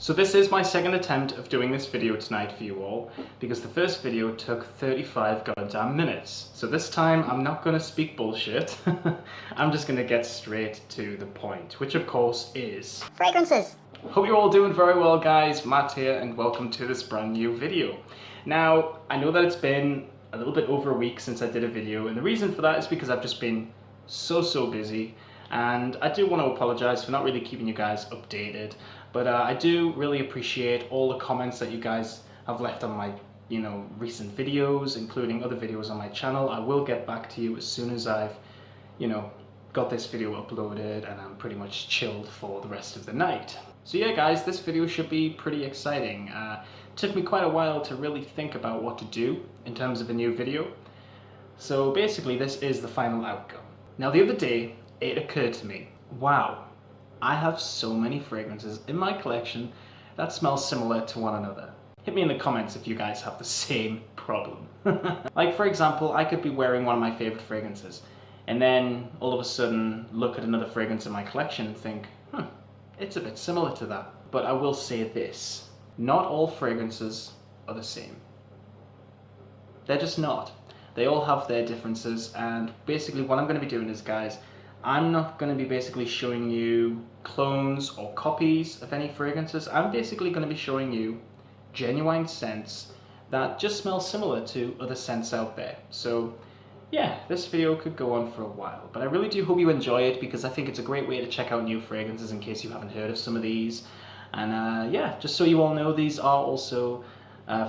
So this is my second attempt of doing this video tonight for you all, because the first video took 35 goddamn minutes. So this time I'm not going to speak bullshit, I'm just going to get straight to the point, which of course is fragrances. Hope you're all doing very well, guys. Matt here and welcome to this brand new video. Now, I know that it's been a little bit over a week since I did a video, and the reason for that is because I've just been so busy, and I do want to apologize for not really keeping you guys updated. But I do really appreciate all the comments that you guys have left on my, recent videos, including other videos on my channel. I will get back to you as soon as I've, got this video uploaded and I'm pretty much chilled for the rest of the night. So yeah, guys, this video should be pretty exciting. It took me quite a while to really think about what to do in terms of a new video. So basically, this is the final outcome. Now, the other day, it occurred to me, wow, I have so many fragrances in my collection that smell similar to one another. Hit me in the comments if you guys have the same problem. Like, for example, I could be wearing one of my favorite fragrances and then all of a sudden look at another fragrance in my collection and think, it's a bit similar to that. But I will say this, not all fragrances are the same. They're just not. They all have their differences, and basically what I'm going to be doing is, guys, I'm not going to be basically showing you clones or copies of any fragrances. I'm basically going to be showing you genuine scents that just smell similar to other scents out there. So yeah, this video could go on for a while, but I really do hope you enjoy it, because I think it's a great way to check out new fragrances in case you haven't heard of some of these. And yeah, just so you all know, these are also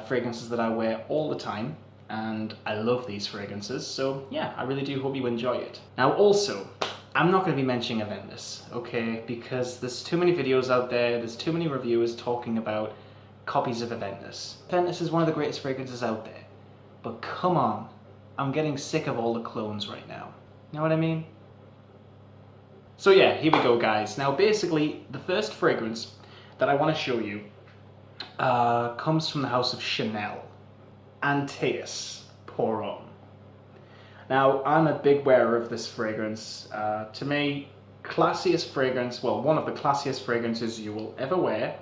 fragrances that I wear all the time, and I love these fragrances. So yeah, I really do hope you enjoy it. Now also, I'm not going to be mentioning Aventus, okay, because there's too many videos out there, there's too many reviewers talking about copies of Aventus. Aventus is one of the greatest fragrances out there, but come on, I'm getting sick of all the clones right now. You know what I mean? So yeah, here we go, guys. Now basically, the first fragrance that I want to show you comes from the house of Chanel. Antaeus Pour Homme. Now, I'm a big wearer of this fragrance. To me, classiest fragrance, well, one of the classiest fragrances you will ever wear.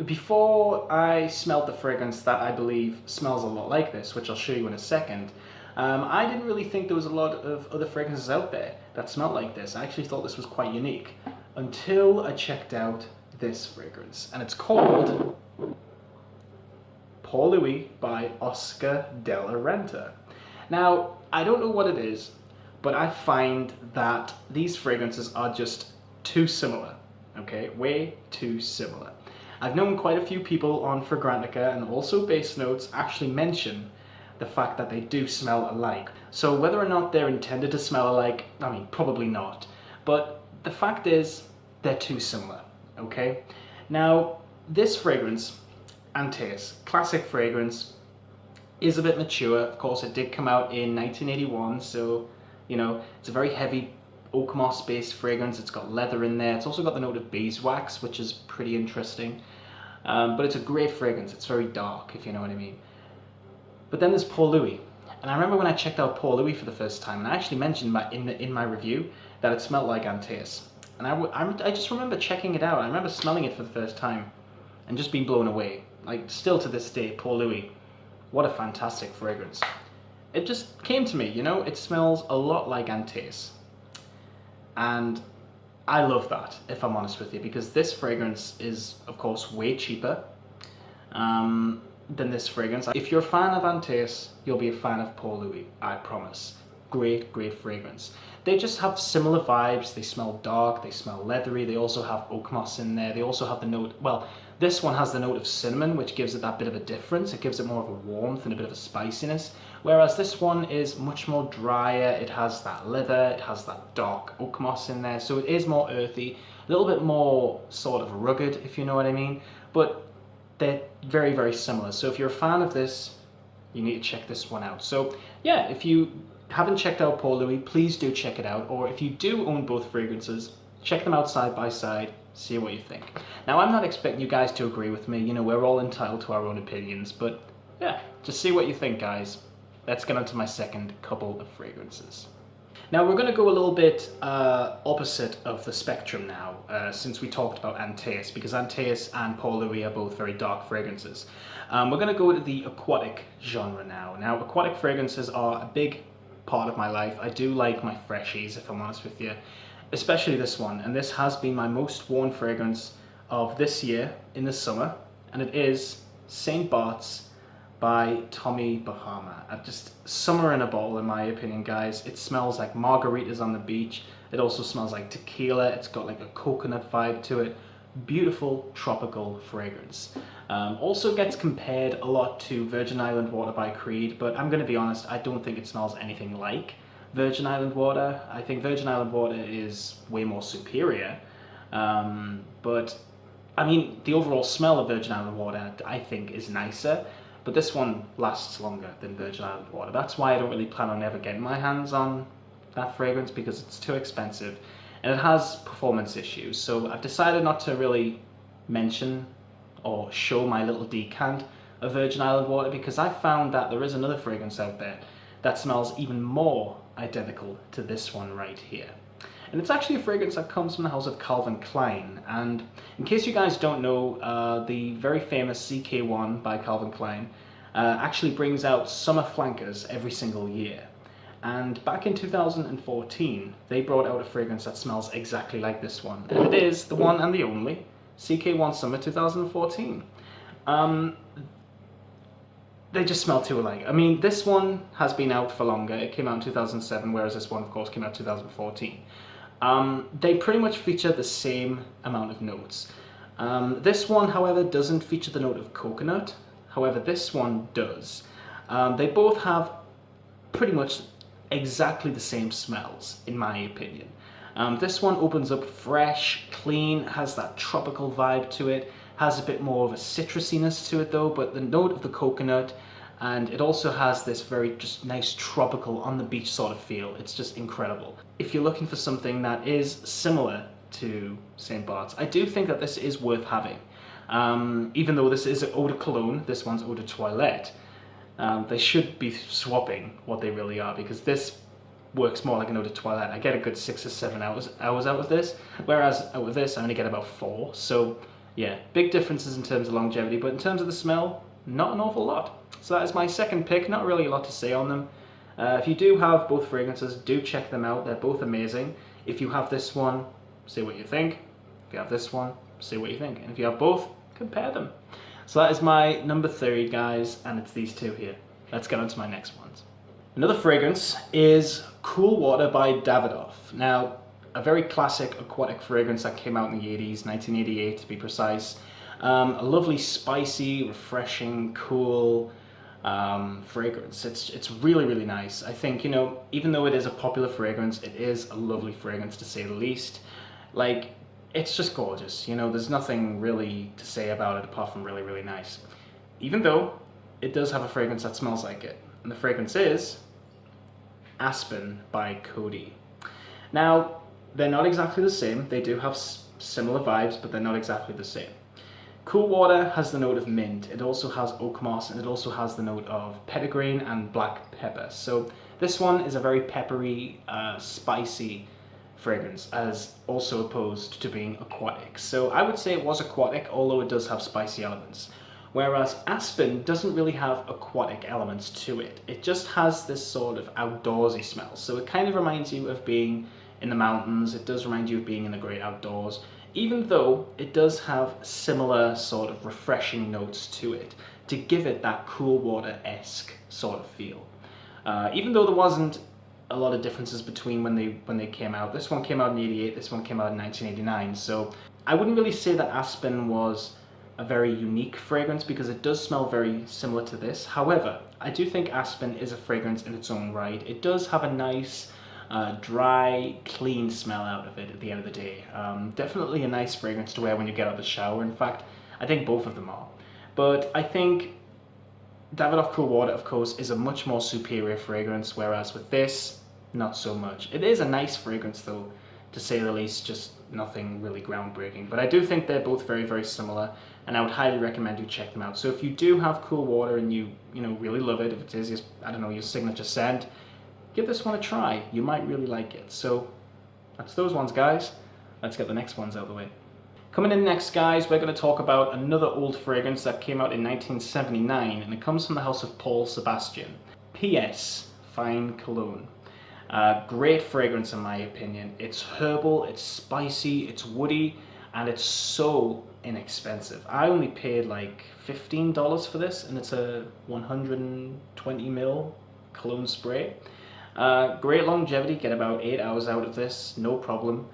Before I smelled the fragrance that I believe smells a lot like this, which I'll show you in a second, I didn't really think there was a lot of other fragrances out there that smelled like this. I actually thought this was quite unique until I checked out this fragrance, and it's called Pour Louis by Oscar de la Renta. Now, I don't know what it is, but I find that these fragrances are just too similar, okay? Way too similar. I've known quite a few people on Fragrantica and also Base Notes actually mention the fact that they do smell alike. So whether or not they're intended to smell alike, I mean, probably not. But the fact is, they're too similar, okay? Now, this fragrance, Antaeus, classic fragrance, is a bit mature. Of course, it did come out in 1981, so it's a very heavy oak moss based fragrance. It's got leather in there. It's also got the note of beeswax, which is pretty interesting. But it's a great fragrance. It's very dark, if you know what I mean. But then there's Pour Louis, and I remember when I checked out Pour Louis for the first time, and I actually mentioned in my review that it smelled like Antaeus, and I just remember checking it out. I remember smelling it for the first time and just being blown away. Like, still to this day, Pour Louis, what a fantastic fragrance. It just came to me, it smells a lot like Antaeus. And I love that, if I'm honest with you, because this fragrance is, of course, way cheaper than this fragrance. If you're a fan of Antaeus, you'll be a fan of Pour Louis, I promise. Great fragrance. They just have similar vibes. They smell dark, they smell leathery, they also have oak moss in there. They also have the note, well, this one has the note of cinnamon, which gives it that bit of a difference. It gives it more of a warmth and a bit of a spiciness. Whereas this one is much more drier. It has that leather, it has that dark oak moss in there. So it is more earthy, a little bit more sort of rugged, if you know what I mean. But they're very similar. So if you're a fan of this, you need to check this one out. So yeah, if you haven't checked out Pour Louis, please do check it out. Or if you do own both fragrances, check them out side by side, see what you think. Now, I'm not expecting you guys to agree with me, we're all entitled to our own opinions, but yeah, just see what you think, guys. Let's get on to my second couple of fragrances. Now we're going to go a little bit opposite of the spectrum now, since we talked about Antaeus, because Antaeus and Paul Louis are both very dark fragrances. We're going to go to the aquatic genre now. Now, aquatic fragrances are a big part of my life. I do like my freshies, if I'm honest with you, especially this one. And this has been my most worn fragrance of this year in the summer, and it is St. Bart's by Tommy Bahama. Just summer in a bottle, in my opinion, guys. It smells like margaritas on the beach. It also smells like tequila. It's got like a coconut vibe to it. Beautiful tropical fragrance. Also gets compared a lot to Virgin Island Water by Creed, but I'm going to be honest, I don't think it smells anything like Virgin Island Water. I think Virgin Island Water is way more superior, but I mean, the overall smell of Virgin Island Water, I think, is nicer, but this one lasts longer than Virgin Island Water. That's why I don't really plan on ever getting my hands on that fragrance, because it's too expensive, and it has performance issues. So I've decided not to really mention or show my little decant of Virgin Island Water, because I found that there is another fragrance out there that smells even more identical to this one right here. And it's actually a fragrance that comes from the house of Calvin Klein. And in case you guys don't know, the very famous CK1 by Calvin Klein actually brings out summer flankers every single year. And back in 2014, they brought out a fragrance that smells exactly like this one. And it is the one and the only CK1 Summer 2014. They just smell too alike. I mean, this one has been out for longer. It came out in 2007, whereas this one, of course, came out in 2014. They pretty much feature the same amount of notes. This one, however, doesn't feature the note of coconut. However, this one does. They both have pretty much exactly the same smells, in my opinion. This one opens up fresh, clean, has that tropical vibe to it, has a bit more of a citrusiness to it though, but the note of the coconut, and it also has this very just nice tropical on the beach sort of feel. It's just incredible. If you're looking for something that is similar to St. Bart's, I do think that this is worth having. Even though this is an eau de cologne, this one's eau de toilette, they should be swapping what they really are, because this works more like an eau de toilette. I get a good 6 or 7 hours out of this, whereas out of this I only get about 4. So yeah, big differences in terms of longevity, but in terms of the smell, not an awful lot. So that is my second pick. Not really a lot to say on them. If you do have both fragrances, do check them out. They're both amazing. If you have this one, say what you think. If you have this one, say what you think. And if you have both, compare them. So that is my number 3, guys, and it's these two here. Let's get on to my next ones. Another fragrance is Cool Water by Davidoff. Now, a very classic aquatic fragrance that came out in the 80s, 1988 to be precise. A lovely, spicy, refreshing, cool fragrance. It's really, really nice. I think, you know, even though it is a popular fragrance, it is a lovely fragrance to say the least. Like, it's just gorgeous. You know, there's nothing really to say about it apart from really, really nice. Even though it does have a fragrance that smells like it. And the fragrance is Aspen by Coty. Now, they're not exactly the same. They do have similar vibes, but they're not exactly the same. Cool Water has the note of mint. It also has oak moss, and it also has the note of petitgrain and black pepper. So this one is a very peppery, spicy fragrance, as also opposed to being aquatic. So I would say it was aquatic, although it does have spicy elements. Whereas Aspen doesn't really have aquatic elements to it. It just has this sort of outdoorsy smell. So it kind of reminds you of being in the mountains. It does remind you of being in the great outdoors, even though it does have similar sort of refreshing notes to it to give it that Cool Water-esque sort of feel. Even though there wasn't a lot of differences between when they came out. This one came out in 88, this one came out in 1989. So I wouldn't really say that Aspen was a very unique fragrance, because it does smell very similar to this. However, I do think Aspen is a fragrance in its own right. It does have a nice dry, clean smell out of it at the end of the day. Definitely a nice fragrance to wear when you get out of the shower. In fact, I think both of them are. But I think Davidoff Cool Water, of course, is a much more superior fragrance, whereas with this, not so much. It is a nice fragrance though, to say the least, just nothing really groundbreaking. But I do think they're both very, very similar, and I would highly recommend you check them out. So if you do have Cool Water and you really love it, if it is your, I don't know, your signature scent, give this one a try. You might really like it. So that's those ones, guys. Let's get the next ones out of the way. Coming in next, guys, we're going to talk about another old fragrance that came out in 1979, and it comes from the house of Paul Sebastian. PS Fine Cologne. Great fragrance in my opinion. It's herbal, it's spicy, it's woody, and it's so inexpensive. I only paid like $15 for this, and it's a 120ml cologne spray. Great longevity, get about 8 hours out of this, no problem.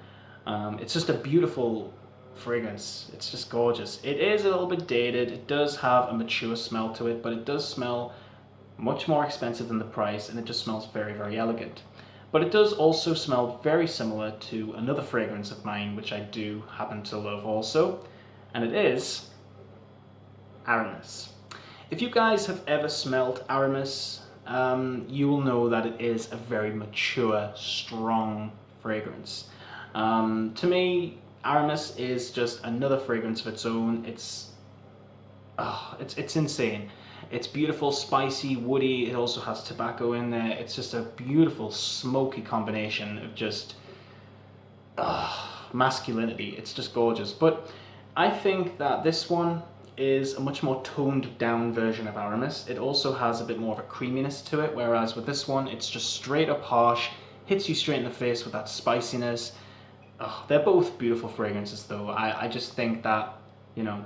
It's just a beautiful fragrance. It's just gorgeous. It is a little bit dated. It does have a mature smell to it, but it does smell much more expensive than the price, and it just smells very, very elegant. But it does also smell very similar to another fragrance of mine, which I do happen to love also, and it is Aramis. If you guys have ever smelled Aramis, you will know that it is a very mature, strong fragrance. To me, Aramis is just another fragrance of its own. It's insane. It's beautiful, spicy, woody. It also has tobacco in there. It's just a beautiful, smoky combination of just masculinity. It's just gorgeous. But I think that this one is a much more toned down version of Aramis. It also has a bit more of a creaminess to it, whereas with this one, it's just straight up harsh, hits you straight in the face with that spiciness. They're both beautiful fragrances though. I just think that, you know,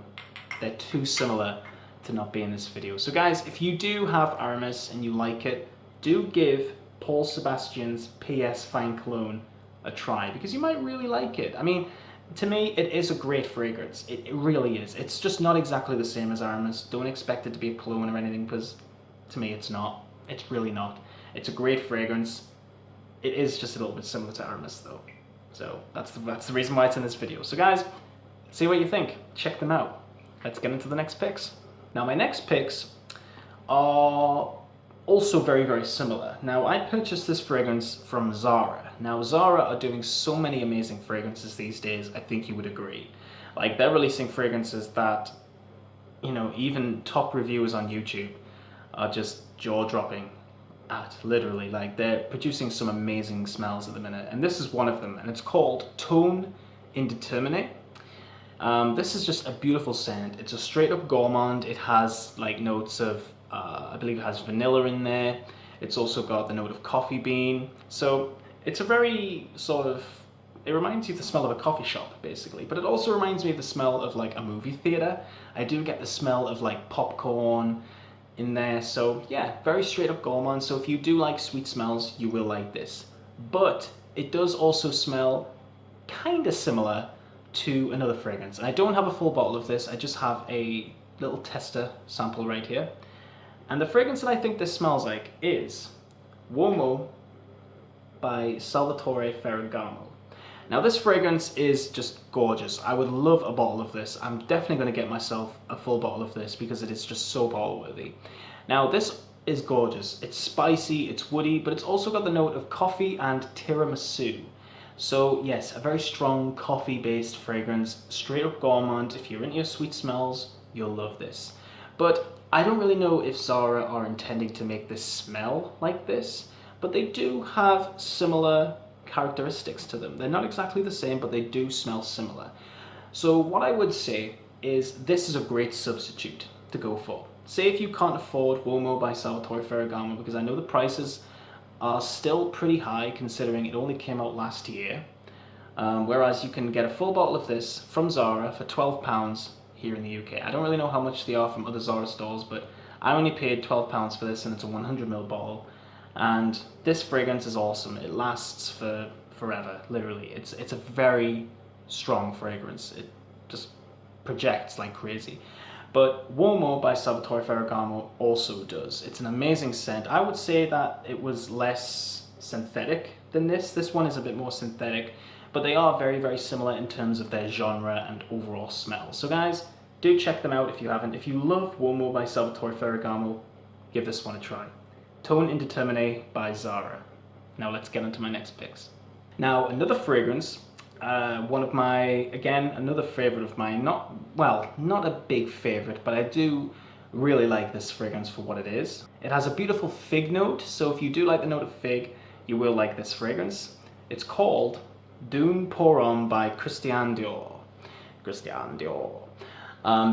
they're too similar to not be in this video. So guys, if you do have Aramis and you like it, do give Paul Sebastian's PS Fine Cologne a try, because you might really like it. I mean, to me, it is a great fragrance. It really is. It's just not exactly the same as Aramis. Don't expect it to be a cologne or anything, because to me it's not. It's really not. It's a great fragrance. It is just a little bit similar to Aramis though. So that's the reason why it's in this video. So guys, see what you think. Check them out. Let's get into the next picks. Now my next picks are also very, very similar. Now I purchased this fragrance from Zara. Now Zara are doing so many amazing fragrances these days, I think you would agree. Like, they're releasing fragrances that, you know, even top reviewers on YouTube are just jaw-dropping at, literally. Like, they're producing some amazing smells at the minute, and this is one of them, and it's called Tone Indeterminate. This is just a beautiful scent. It's a straight up gourmand. It has like notes of, I believe it has vanilla in there. It's also got the note of coffee bean. So it's a very sort of, it reminds you of the smell of a coffee shop basically, but it also reminds me of the smell of like a movie theater. I do get the smell of like popcorn in there. So yeah, very straight up gourmand. So if you do like sweet smells, you will like this. But it does also smell kind of similar to another fragrance. And I don't have a full bottle of this, I just have a little tester sample right here. And the fragrance that I think this smells like is Uomo by Salvatore Ferragamo. Now this fragrance is just gorgeous. I would love a bottle of this. I'm definitely going to get myself a full bottle of this because it is just so bottle worthy. Now this is gorgeous. It's spicy, it's woody, but it's also got the note of coffee and tiramisu. So yes, a very strong coffee-based fragrance, straight up gourmand. If you're into your sweet smells, you'll love this. But I don't really know if Zara are intending to make this smell like this, but they do have similar characteristics to them. They're not exactly the same, but they do smell similar. So what I would say is this is a great substitute to go for. Say if you can't afford Uomo by Salvatore Ferragamo, because I know the prices are still pretty high considering it only came out last year, whereas you can get a full bottle of this from Zara for £12 here in the UK. I don't really know how much they are from other Zara stores, but I only paid £12 for this, and it's a 100ml bottle, and this fragrance is awesome. It lasts for forever, literally. It's a very strong fragrance. It just projects like crazy. But Uomo by Salvatore Ferragamo also does. It's an amazing scent. I would say that it was less synthetic than this. This one is a bit more synthetic, but they are very, very similar in terms of their genre and overall smell. So guys, do check them out if you haven't. If you love Uomo by Salvatore Ferragamo, give this one a try. Tone Indeterminate by Zara. Now let's get into my next picks. Now another fragrance, one of my, again, another favorite of mine, not a big favorite, but I do really like this fragrance for what it is. It has a beautiful fig note, so if you do like the note of fig, you will like this fragrance. It's called Dune Pour Homme by Christian Dior. Christian Dior.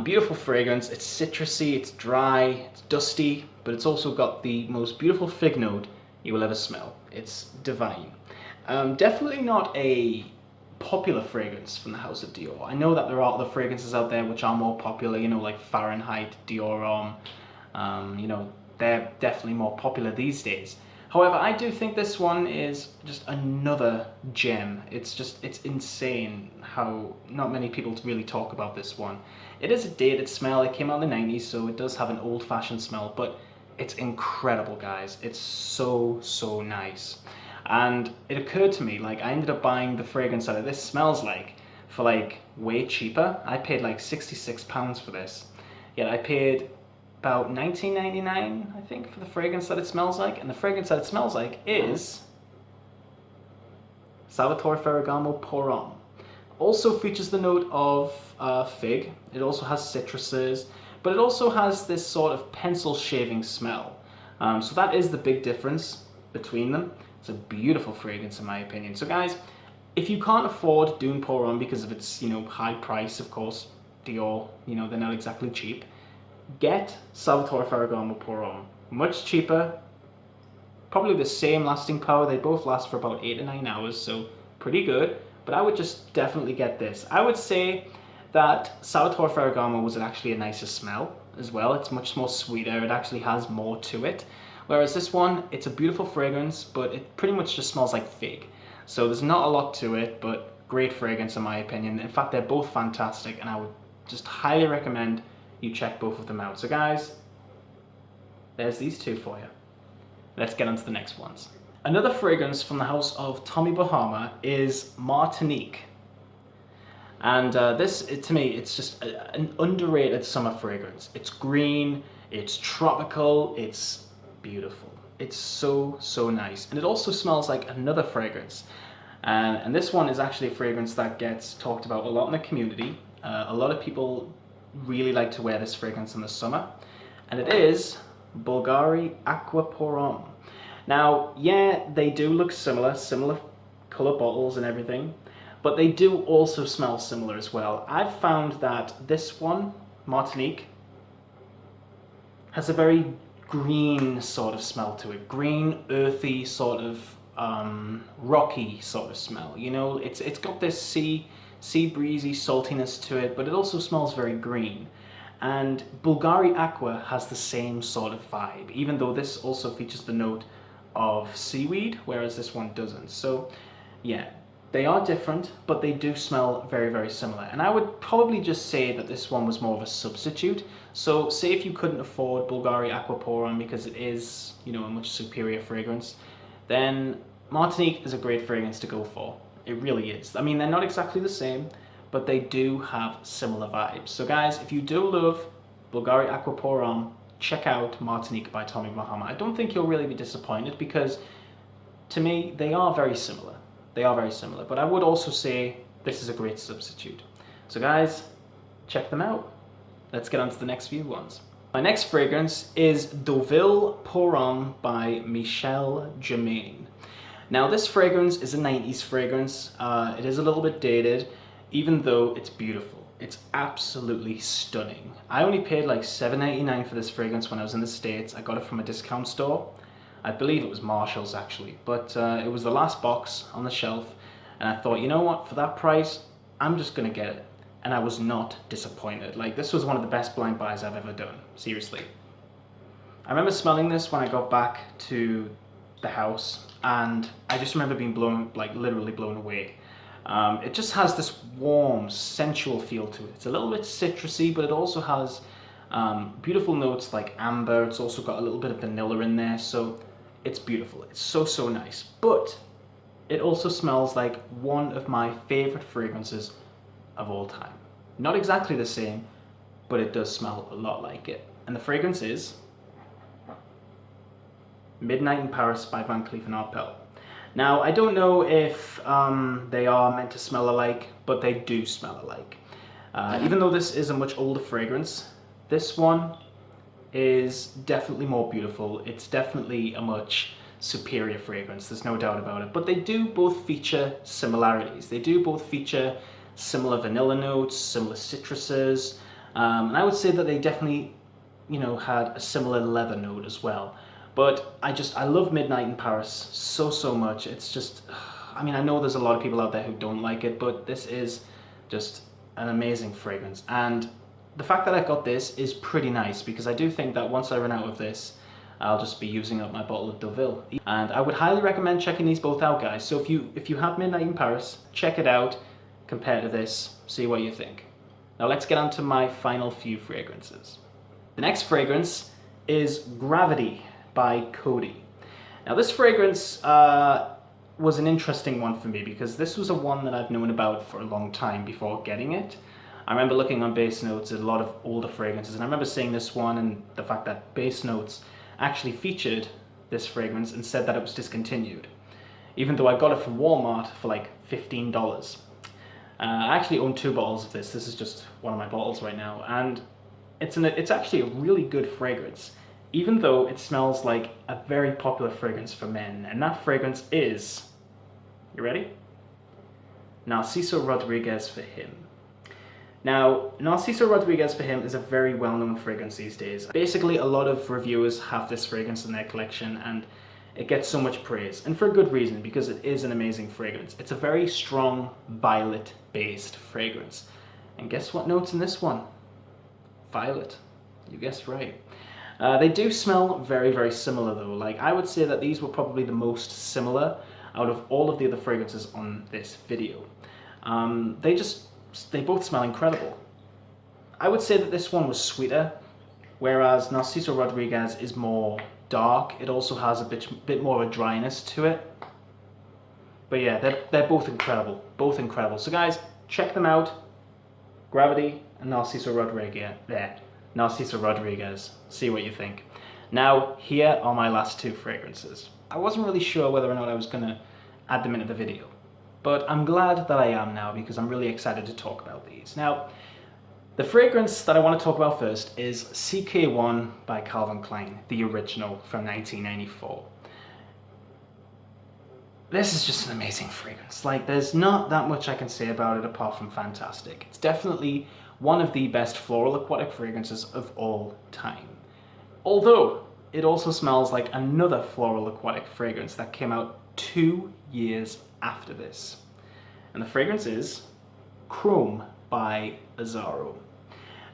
Beautiful fragrance. It's citrusy, it's dry, it's dusty, but it's also got the most beautiful fig note you will ever smell. It's divine. Definitely not a popular fragrance from the house of Dior. I know that there are other fragrances out there which are more popular, you know, like Fahrenheit, Dior Homme, you know, they're definitely more popular these days. However, I do think this one is just another gem. It's insane how not many people really talk about this one. It is a dated smell. It came out in the 90s, so it does have an old-fashioned smell, but it's incredible, guys. It's so, so nice. And it occurred to me, like, I ended up buying the fragrance that this smells like for like way cheaper. I paid like £66 for this, yet I paid about $19.99, I think, for the fragrance that it smells like. And the fragrance that it smells like is Salvatore Ferragamo Pour Homme. Also features the note of fig. It also has citruses, but it also has this sort of pencil shaving smell. So that is the big difference between them. It's a beautiful fragrance in my opinion. So guys, if you can't afford Dune Pour Homme because of its, you know, high price, of course, Dior, you know, they're not exactly cheap, get Salvatore Ferragamo Pour Homme. Much cheaper, probably the same lasting power. They both last for about 8 to 9 hours, so pretty good. But I would just definitely get this. I would say that Salvatore Ferragamo was actually a nicer smell as well. It's much more sweeter. It actually has more to it. Whereas this one, it's a beautiful fragrance, but it pretty much just smells like fig. So there's not a lot to it, but great fragrance in my opinion. In fact, they're both fantastic, and I would just highly recommend you check both of them out. So guys, there's these two for you. Let's get on to the next ones. Another fragrance from the house of Tommy Bahama is Martinique. And this, to me, it's just an underrated summer fragrance. It's green, it's tropical, it's beautiful. It's so, so nice. And it also smells like another fragrance. And this one is actually a fragrance that gets talked about a lot in the community. A lot of people really like to wear this fragrance in the summer. And it is Bulgari Aqua Pour Homme. Now, yeah, they do look similar color bottles and everything, but they do also smell similar as well. I've found that this one, Martinique, has a very green sort of smell to it. Green, earthy, sort of rocky sort of smell. You know, it's got this sea breezy saltiness to it, but it also smells very green. And Bulgari Aqua has the same sort of vibe, even though this also features the note of seaweed, whereas this one doesn't. So yeah, they are different, but they do smell very, very similar. And I would probably just say that this one was more of a substitute. So say if you couldn't afford Bulgari Aqua Pour Homme because it is, you know, a much superior fragrance, then Martinique is a great fragrance to go for. It really is. I mean, they're not exactly the same, but they do have similar vibes. So guys, if you do love Bulgari Aqua Pour Homme, check out Martinique by Tommy Bahama. I don't think you'll really be disappointed because, to me, they are very similar. They are very similar, but I would also say this is a great substitute. So guys, check them out. Let's get on to the next few ones. My next fragrance is Deauville Pour Homme by Michel Germain. Now this fragrance is a 90s fragrance. It is a little bit dated, even though it's beautiful. It's absolutely stunning. I only paid like $7.99 for this fragrance when I was in the States. I got it from a discount store. I believe it was Marshall's actually, but it was the last box on the shelf, and I thought, you know what, for that price, I'm just gonna get it. And I was not disappointed. Like, this was one of the best blind buys I've ever done, seriously. I remember smelling this when I got back to the house, and I just remember being blown, like literally blown away. It just has this warm, sensual feel to it. It's a little bit citrusy, but it also has beautiful notes like amber. It's also got a little bit of vanilla in there, so it's beautiful. It's so, so nice. But it also smells like one of my favorite fragrances of all time. Not exactly the same, but it does smell a lot like it. And the fragrance is Midnight in Paris by Van Cleef & Arpels. Now, I don't know if they are meant to smell alike, but they do smell alike. Even though this is a much older fragrance, this one is definitely more beautiful. It's definitely a much superior fragrance, there's no doubt about it. But they do both feature similarities. They do both feature similar vanilla notes, similar citruses, and I would say that they definitely, you know, had a similar leather note as well. But I love Midnight in Paris so much. It's just, I mean, I know there's a lot of people out there who don't like it, but this is just an amazing fragrance. And the fact that I got this is pretty nice, because I do think that once I run out of this, I'll just be using up my bottle of Deauville. And I would highly recommend checking these both out, guys. So if you have Midnight in Paris, check it out, compare to this, see what you think. Now let's get on to my final few fragrances. The next fragrance is Gravity by Coty. Now this fragrance was an interesting one for me, because this was a one that I've known about for a long time before getting it. I remember looking on base notes at a lot of older fragrances, and I remember seeing this one and the fact that base notes actually featured this fragrance and said that it was discontinued, even though I got it from Walmart for like $15. I actually own 2 bottles of this. This is just one of my bottles right now, and it's actually a really good fragrance, even though it smells like a very popular fragrance for men, and that fragrance is, you ready? Narciso Rodriguez for Him. Now, Narciso Rodriguez for Him is a very well-known fragrance these days. Basically, a lot of reviewers have this fragrance in their collection, and it gets so much praise, and for a good reason, because it is an amazing fragrance. It's a very strong violet-based fragrance. And guess what notes in this one? Violet. You guessed right. They do smell very similar though. Like, I would say that these were probably the most similar out of all of the other fragrances on this video. They both smell incredible. I would say that this one was sweeter, whereas Narciso Rodriguez is more dark. It also has a bit more of a dryness to it. But yeah, they're both incredible. Both incredible. So guys, check them out. Gravity and Narciso Rodriguez. There. Narciso Rodriguez. See what you think. Now, here are my last 2 fragrances. I wasn't really sure whether or not I was going to add them into the video, but I'm glad that I am now, because I'm really excited to talk about these. Now, the fragrance that I want to talk about first is CK1 by Calvin Klein, the original from 1994. This is just an amazing fragrance. Like, there's not that much I can say about it apart from fantastic. It's definitely one of the best floral aquatic fragrances of all time. Although, it also smells like another floral aquatic fragrance that came out 2 years after this. And the fragrance is Chrome by Azzaro.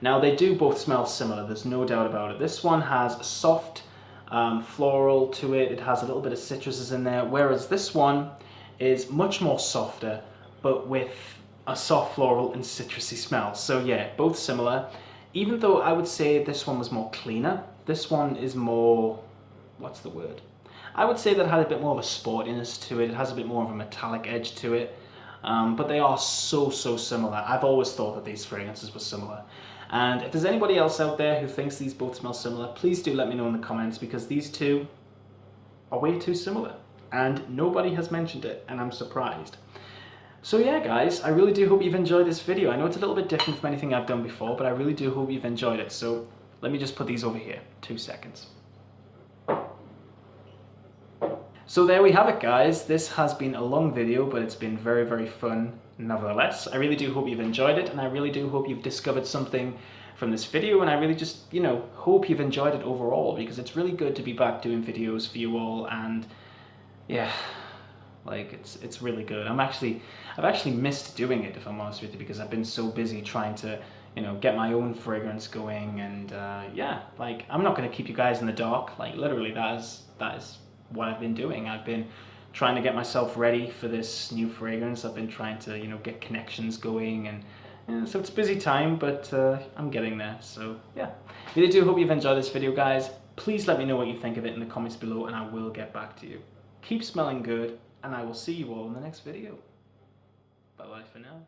Now, they do both smell similar, there's no doubt about it. This one has a soft floral to it. It has a little bit of citruses in there, whereas this one is much more softer, but with a soft floral and citrusy smell. So yeah, both similar. Even though I would say this one was more cleaner, this one is more, what's the word? I would say that it had a bit more of a sportiness to it. It has a bit more of a metallic edge to it. But they are so similar. I've always thought that these fragrances were similar. And if there's anybody else out there who thinks these both smell similar, please do let me know in the comments, because these two are way too similar. And nobody has mentioned it, and I'm surprised. So yeah, guys, I really do hope you've enjoyed this video. I know it's a little bit different from anything I've done before, but I really do hope you've enjoyed it. So let me just put these over here. 2 seconds. So there we have it, guys. This has been a long video, but it's been very fun nevertheless. I really do hope you've enjoyed it, and I really do hope you've discovered something from this video, and I really just, you know, hope you've enjoyed it overall, because it's really good to be back doing videos for you all, and yeah, like it's really good. I've actually missed doing it, if I'm honest with you, because I've been so busy trying to, you know, get my own fragrance going, and yeah, like, I'm not going to keep you guys in the dark. Like, literally, that is what I've been doing. I've been trying to get myself ready for this new fragrance. I've been trying to, you know, get connections going, and so it's a busy time, but I'm getting there. So yeah, really do hope you've enjoyed this video, guys. Please let me know what you think of it in the comments below, and I will get back to you. Keep smelling good, and I will see you all in the next video. Bye bye for now.